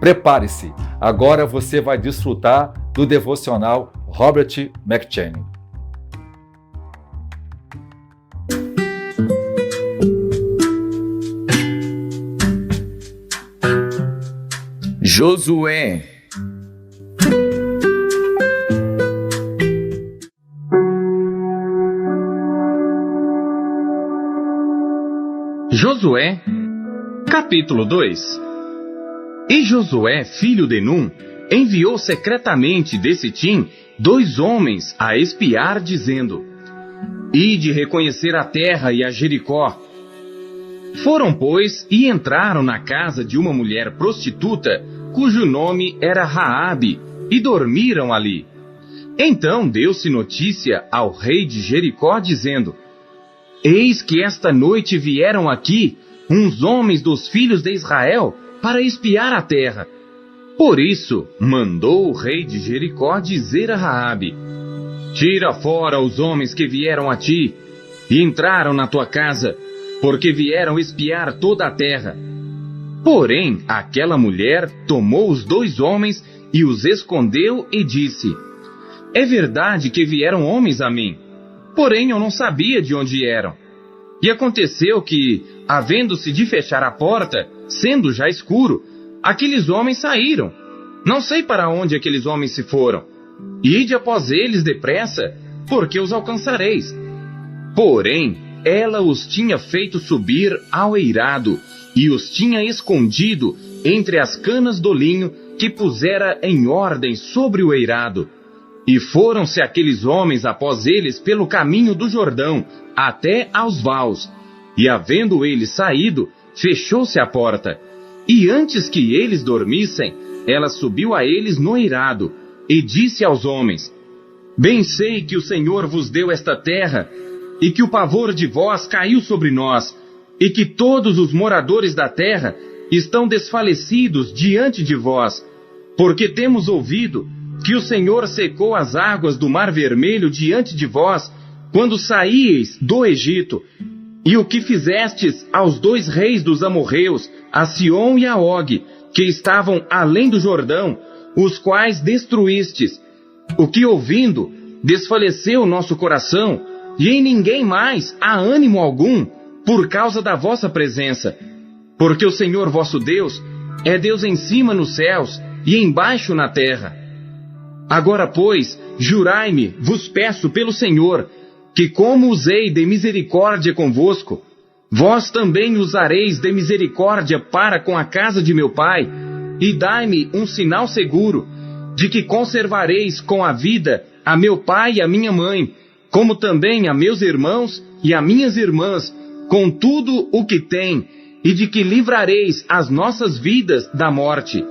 Prepare-se, agora você vai desfrutar do devocional Robert McCheyne. Josué. Josué, capítulo 2. E Josué, filho de Num, enviou secretamente de Sitim 2 homens a espiar, dizendo: Ide reconhecer a terra e a Jericó. Foram, pois, e entraram na casa de uma mulher prostituta, cujo nome era Raabe, e dormiram ali. Então deu-se notícia ao rei de Jericó, dizendo: Eis que esta noite vieram aqui uns homens dos filhos de Israel para espiar a terra. Por isso mandou o rei de Jericó dizer a Raabe: Tira fora os homens que vieram a ti e entraram na tua casa, porque vieram espiar toda a terra. Porém, aquela mulher tomou os 2 homens e os escondeu e disse: É verdade que vieram homens a mim, porém eu não sabia de onde eram. E aconteceu que, havendo-se de fechar a porta, sendo já escuro, aqueles homens saíram. Não sei para onde aqueles homens se foram. Ide após eles depressa, porque os alcançareis. Porém, ela os tinha feito subir ao eirado, e os tinha escondido entre as canas do linho que pusera em ordem sobre o eirado. E foram-se aqueles homens após eles pelo caminho do Jordão, até aos vaus. E havendo eles saído, fechou-se a porta. E antes que eles dormissem, ela subiu a eles no eirado, e disse aos homens: Bem sei que o Senhor vos deu esta terra, e que o pavor de vós caiu sobre nós, e que todos os moradores da terra estão desfalecidos diante de vós, porque temos ouvido que o Senhor secou as águas do Mar Vermelho diante de vós, quando saíeis do Egito, e o que fizestes aos 2 reis dos amorreus, a Sion e a Og, que estavam além do Jordão, os quais destruístes. O que ouvindo, desfaleceu nosso coração, e em ninguém mais há ânimo algum, por causa da vossa presença. Porque o Senhor vosso Deus é Deus em cima nos céus e embaixo na terra. Agora, pois, jurai-me, vos peço pelo Senhor, que como usei de misericórdia convosco, vós também usareis de misericórdia para com a casa de meu pai, e dai-me um sinal seguro, de que conservareis com a vida a meu pai e a minha mãe, como também a meus irmãos e a minhas irmãs, com tudo o que têm, e de que livrareis as nossas vidas da morte.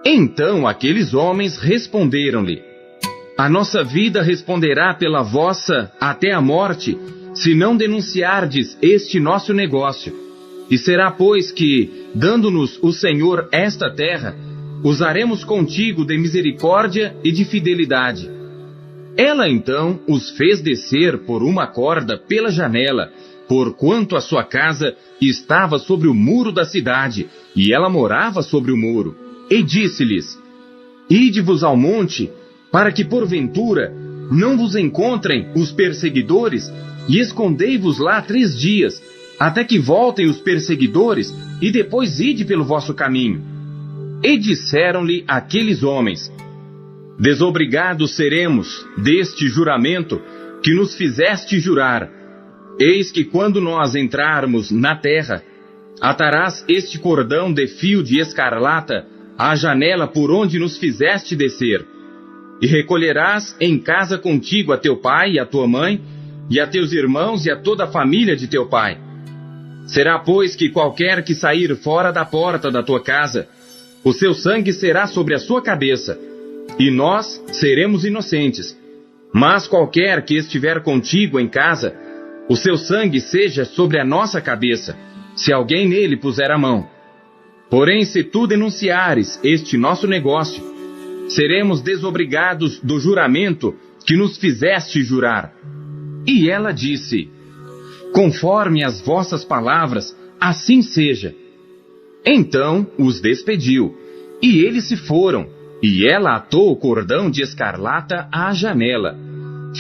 Então aqueles homens responderam-lhe: A nossa vida responderá pela vossa até a morte, se não denunciardes este nosso negócio. E será, pois, que, dando-nos o Senhor esta terra, usaremos contigo de misericórdia e de fidelidade. Ela então os fez descer por uma corda pela janela, porquanto a sua casa estava sobre o muro da cidade, e ela morava sobre o muro. E disse-lhes: Ide-vos ao monte, para que porventura não vos encontrem os perseguidores, e escondei-vos lá 3 dias, até que voltem os perseguidores, e depois ide pelo vosso caminho. E disseram-lhe aqueles homens: Desobrigados seremos deste juramento que nos fizeste jurar. Eis que quando nós entrarmos na terra, atarás este cordão de fio de escarlata à janela por onde nos fizeste descer, e recolherás em casa contigo a teu pai e a tua mãe, e a teus irmãos e a toda a família de teu pai. Será, pois, que qualquer que sair fora da porta da tua casa, o seu sangue será sobre a sua cabeça, e nós seremos inocentes. Mas qualquer que estiver contigo em casa, o seu sangue seja sobre a nossa cabeça, se alguém nele puser a mão. Porém, se tu denunciares este nosso negócio, seremos desobrigados do juramento que nos fizeste jurar. E ela disse: Conforme as vossas palavras, assim seja. Então os despediu, E eles se foram, e ela atou o cordão de escarlata à janela.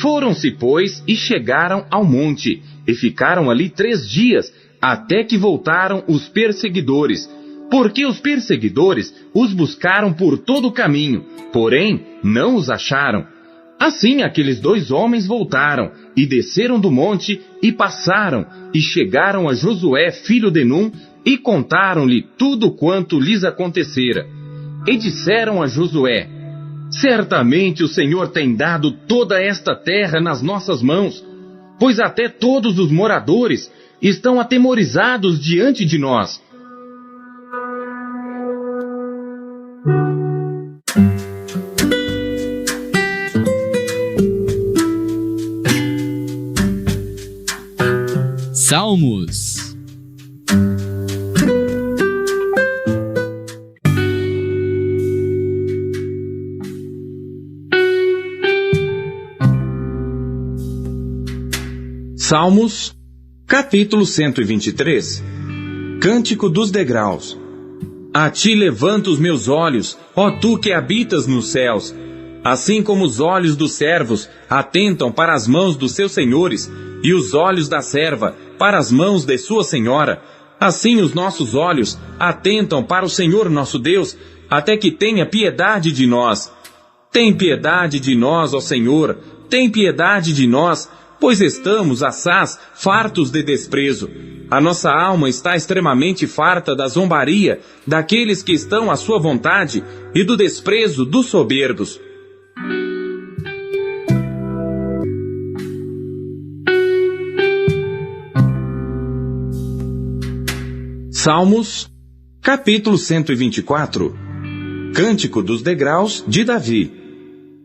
Foram-se, pois, e chegaram ao monte, e ficaram ali 3 dias, até que voltaram os perseguidores, porque os perseguidores os buscaram por todo o caminho, porém não os acharam. Assim aqueles 2 homens voltaram, e desceram do monte, e passaram, e chegaram a Josué filho de Num, e contaram-lhe tudo quanto lhes acontecera. E disseram a Josué: certamente o Senhor tem dado toda esta terra nas nossas mãos, pois até todos os moradores estão atemorizados diante de nós. Salmos. Salmos, capítulo 123. Cântico dos degraus. A ti levanto os meus olhos, ó tu que habitas nos céus. Assim como os olhos dos servos atentam para as mãos dos seus senhores, e os olhos da serva para as mãos de sua senhora, assim os nossos olhos atentam para o Senhor nosso Deus, até que tenha piedade de nós. Tem piedade de nós, ó Senhor, tem piedade de nós, pois estamos, assaz, fartos de desprezo. A nossa alma está extremamente farta da zombaria daqueles que estão à sua vontade e do desprezo dos soberbos. Salmos, capítulo 124. Cântico dos degraus de Davi.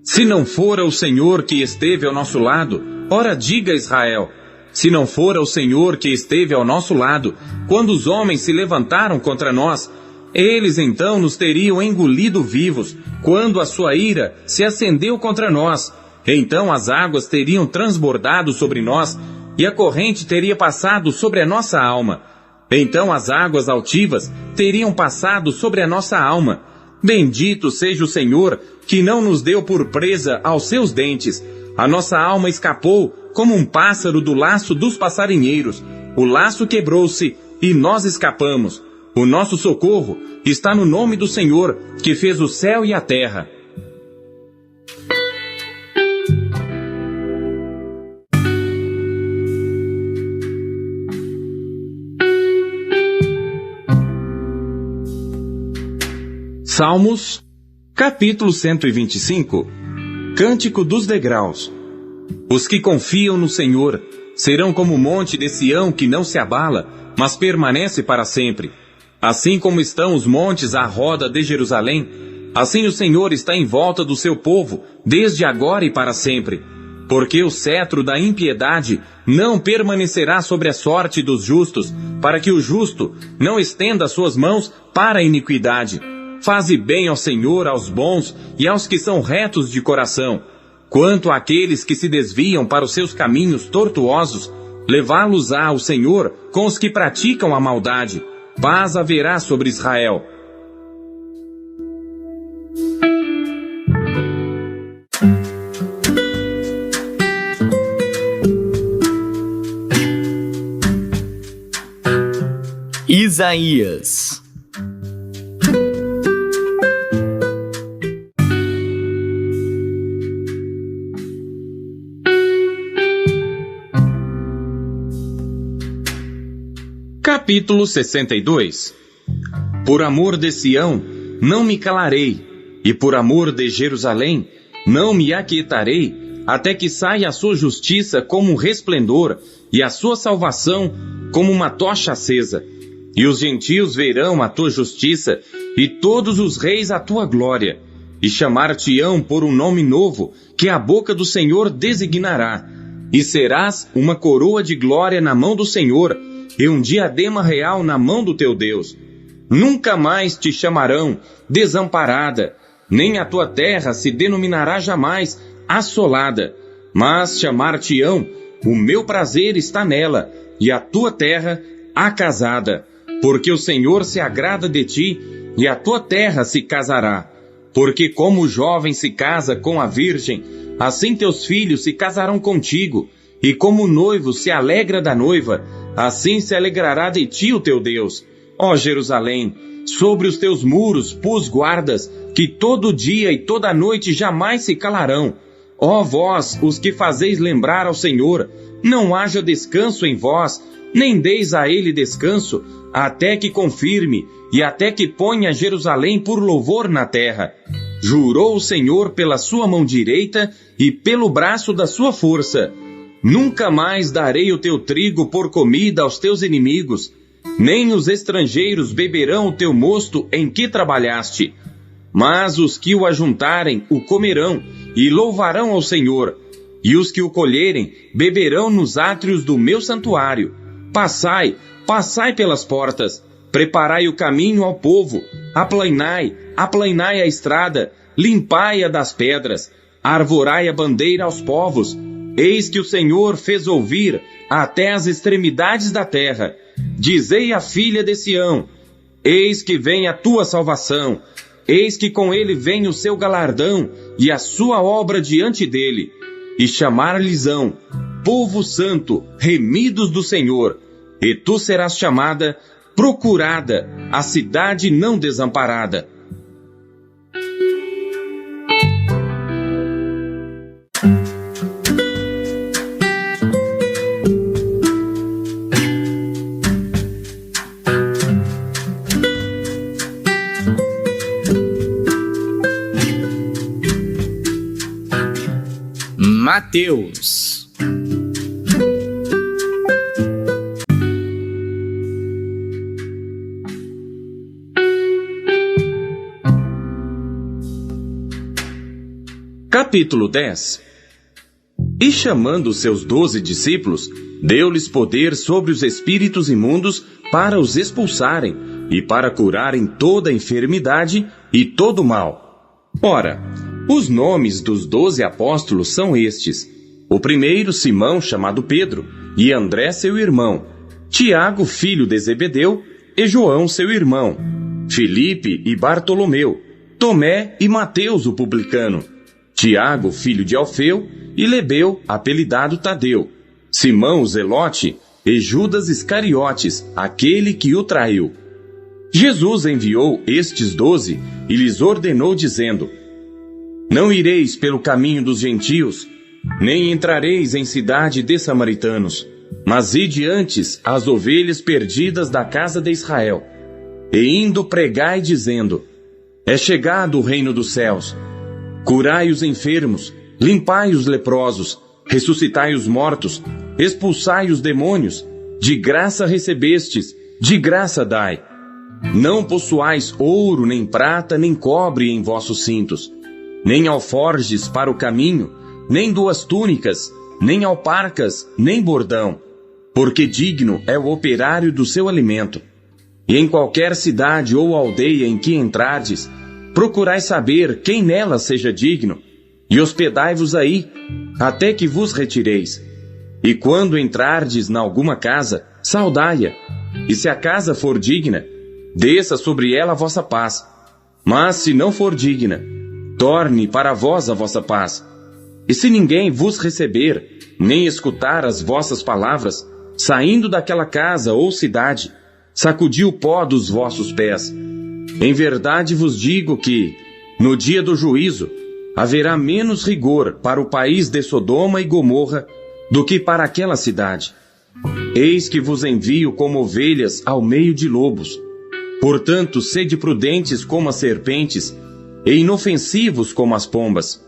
Se não fora o Senhor que esteve ao nosso lado, ora diga Israel, se não fora o Senhor que esteve ao nosso lado, quando os homens se levantaram contra nós, eles então nos teriam engolido vivos, quando a sua ira se acendeu contra nós. Então as águas teriam transbordado sobre nós, e a corrente teria passado sobre a nossa alma. Então as águas altivas teriam passado sobre a nossa alma. Bendito seja o Senhor, que não nos deu por presa aos seus dentes. A nossa alma escapou como um pássaro do laço dos passarinheiros. O laço quebrou-se e nós escapamos. O nosso socorro está no nome do Senhor, que fez o céu e a terra. Salmos, capítulo 125. Cântico dos degraus. Os que confiam no Senhor serão como o monte de Sião que não se abala, mas permanece para sempre. Assim como estão os montes à roda de Jerusalém, assim o Senhor está em volta do seu povo, desde agora e para sempre. Porque o cetro da impiedade não permanecerá sobre a sorte dos justos, para que o justo não estenda suas mãos para a iniquidade. Faze bem ao Senhor, aos bons e aos que são retos de coração. Quanto àqueles que se desviam para os seus caminhos tortuosos, levá-los-á o Senhor com os que praticam a maldade. Paz haverá sobre Israel. Isaías. Capítulo 62. Por amor de Sião, não me calarei, e por amor de Jerusalém, não me aquietarei, até que saia a sua justiça como um resplendor, e a sua salvação como uma tocha acesa. E os gentios verão a tua justiça, e todos os reis a tua glória. E chamar-te-ão por um nome novo, que a boca do Senhor designará. E serás uma coroa de glória na mão do Senhor, e um diadema real na mão do teu Deus. Nunca mais te chamarão desamparada, nem a tua terra se denominará jamais assolada, mas chamar-te-ão, o meu prazer está nela, e a tua terra acasada, porque o Senhor se agrada de ti, e a tua terra se casará. Porque como o jovem se casa com a virgem, assim teus filhos se casarão contigo, e como o noivo se alegra da noiva, assim se alegrará de ti o teu Deus. Ó Jerusalém, sobre os teus muros pus guardas, que todo dia e toda noite jamais se calarão. Ó vós, os que fazeis lembrar ao Senhor, não haja descanso em vós, nem deis a ele descanso, até que confirme, e até que ponha Jerusalém por louvor na terra. Jurou o Senhor pela sua mão direita e pelo braço da sua força: nunca mais darei o teu trigo por comida aos teus inimigos, nem os estrangeiros beberão o teu mosto em que trabalhaste. Mas os que o ajuntarem o comerão e louvarão ao Senhor, e os que o colherem beberão nos átrios do meu santuário. Passai, passai pelas portas, preparai o caminho ao povo, aplainai a estrada, limpai-a das pedras, arvorai a bandeira aos povos. Eis que o Senhor fez ouvir até as extremidades da terra. Dizei à filha de Sião: eis que vem a tua salvação, eis que com ele vem o seu galardão e a sua obra diante dele. E chamar-lhes-ão povo santo, remidos do Senhor. E tu serás chamada procurada, a cidade não desamparada. Mateus. Capítulo 10. E chamando os seus 12 discípulos, deu-lhes poder sobre os espíritos imundos para os expulsarem e para curarem toda enfermidade e todo mal. Ora, os nomes dos 12 apóstolos são estes: o primeiro, Simão, chamado Pedro, e André, seu irmão, Tiago, filho de Zebedeu, e João, seu irmão, Filipe e Bartolomeu, Tomé e Mateus, o publicano, Tiago, filho de Alfeu, e Lebeu, apelidado Tadeu, Simão, o Zelote, e Judas Iscariotes, aquele que o traiu. Jesus enviou estes 12 e lhes ordenou, dizendo: não ireis pelo caminho dos gentios, nem entrareis em cidade de samaritanos, mas ide antes às ovelhas perdidas da casa de Israel. E indo pregai, dizendo: é chegado o reino dos céus. Curai os enfermos, limpai os leprosos, ressuscitai os mortos, expulsai os demônios. De graça recebestes, de graça dai. Não possuais ouro, nem prata, nem cobre em vossos cintos, nem alforjes para o caminho, nem 2 túnicas, nem alparcas, nem bordão, porque digno é o operário do seu alimento. E em qualquer cidade ou aldeia em que entrardes, procurai saber quem nela seja digno, e hospedai-vos aí, até que vos retireis. E quando entrardes na alguma casa, saudai-a, e se a casa for digna, desça sobre ela a vossa paz. Mas se não for digna, torne para vós a vossa paz. E se ninguém vos receber, nem escutar as vossas palavras, saindo daquela casa ou cidade, sacudi o pó dos vossos pés. Em verdade vos digo que, no dia do juízo, haverá menos rigor para o país de Sodoma e Gomorra do que para aquela cidade. Eis que vos envio como ovelhas ao meio de lobos. Portanto, sede prudentes como as serpentes e inofensivos como as pombas.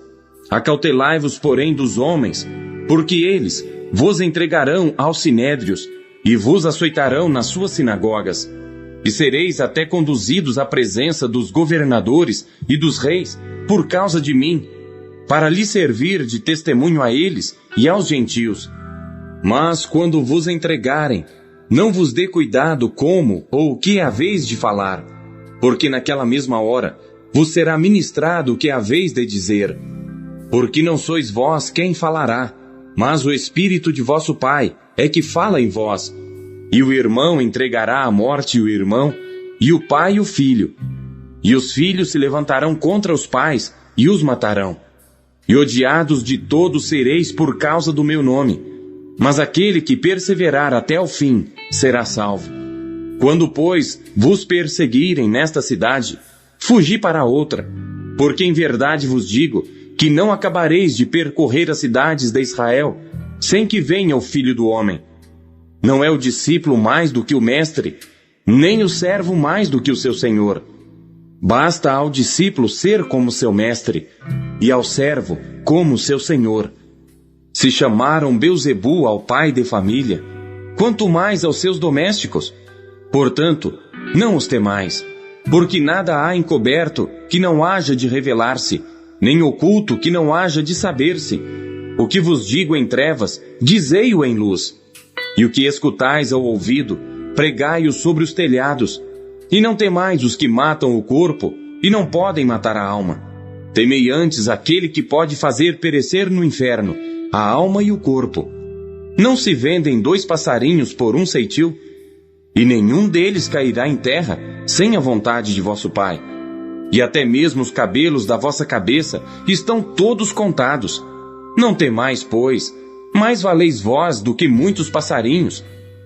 Acautelai-vos, porém, dos homens, porque eles vos entregarão aos sinédrios e vos açoitarão nas suas sinagogas. E sereis até conduzidos à presença dos governadores e dos reis por causa de mim, para lhes servir de testemunho a eles e aos gentios. Mas quando vos entregarem, não vos dê cuidado como ou o que haveis de falar, porque naquela mesma hora vos será ministrado o que haveis de dizer. Porque não sois vós quem falará, mas o Espírito de vosso Pai é que fala em vós. E o irmão entregará à morte o irmão, e o pai o filho. e os filhos se levantarão contra os pais e os matarão. E odiados de todos sereis por causa do meu nome. Mas aquele que perseverar até o fim será salvo. Quando, pois, vos perseguirem nesta cidade, fugi para outra, porque em verdade vos digo que não acabareis de percorrer as cidades de Israel, sem que venha o Filho do Homem. Não é o discípulo mais do que o mestre, nem o servo mais do que o seu senhor. Basta ao discípulo ser como seu mestre, e ao servo como seu senhor. Se chamaram Belzebu ao pai de família, quanto mais aos seus domésticos. Portanto, não os temais, porque nada há encoberto que não haja de revelar-se, nem oculto que não haja de saber-se. O que vos digo em trevas, dizei-o em luz. E o que escutais ao ouvido, pregai-o sobre os telhados. E não temais os que matam o corpo, e não podem matar a alma. Temei antes aquele que pode fazer perecer no inferno a alma e o corpo. Não se vendem 2 passarinhos por um ceitil? E nenhum deles cairá em terra sem a vontade de vosso Pai. E até mesmo os cabelos da vossa cabeça estão todos contados. Não temais, pois, mais valeis vós do que muitos passarinhos.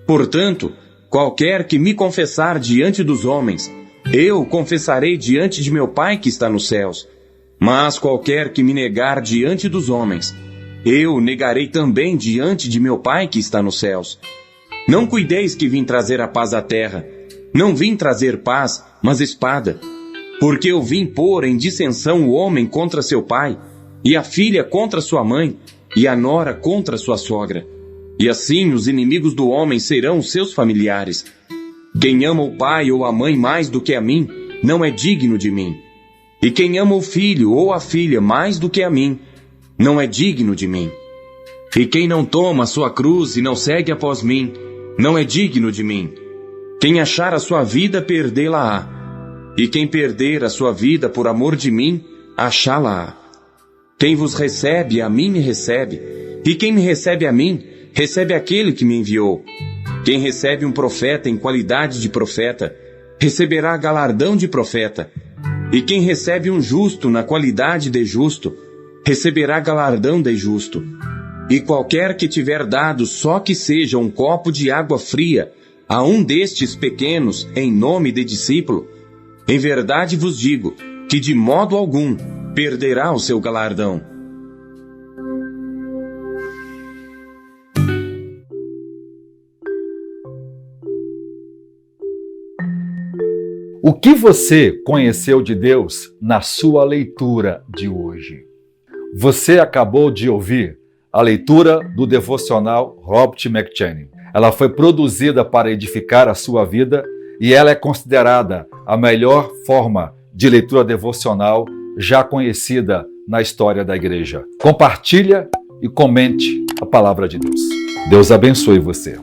Portanto, qualquer que me confessar diante dos homens, eu confessarei diante de meu Pai que está nos céus. Mas qualquer que me negar diante dos homens, eu negarei também diante de meu Pai que está nos céus. Não cuideis que vim trazer a paz à terra. Não vim trazer paz, mas espada. Porque eu vim pôr em dissensão o homem contra seu pai, e a filha contra sua mãe, e a nora contra sua sogra. E assim os inimigos do homem serão os seus familiares. Quem ama o pai ou a mãe mais do que a mim, não é digno de mim. E quem ama o filho ou a filha mais do que a mim, não é digno de mim. E quem não toma a sua cruz e não segue após mim, não é digno de mim. Quem achar a sua vida, perdê-la-á. E quem perder a sua vida por amor de mim, achá-la-á. Quem vos recebe, a mim me recebe. E quem me recebe a mim, recebe aquele que me enviou. Quem recebe um profeta em qualidade de profeta, receberá galardão de profeta. E quem recebe um justo na qualidade de justo, receberá galardão de justo. E qualquer que tiver dado só que seja um copo de água fria a um destes pequenos em nome de discípulo, em verdade vos digo que de modo algum perderá o seu galardão. O que você conheceu de Deus na sua leitura de hoje? Você acabou de ouvir a leitura do devocional Robert McCheyne. Ela foi produzida para edificar a sua vida e ela é considerada a melhor forma de leitura devocional já conhecida na história da igreja. Compartilha e comente a palavra de Deus. Deus abençoe você.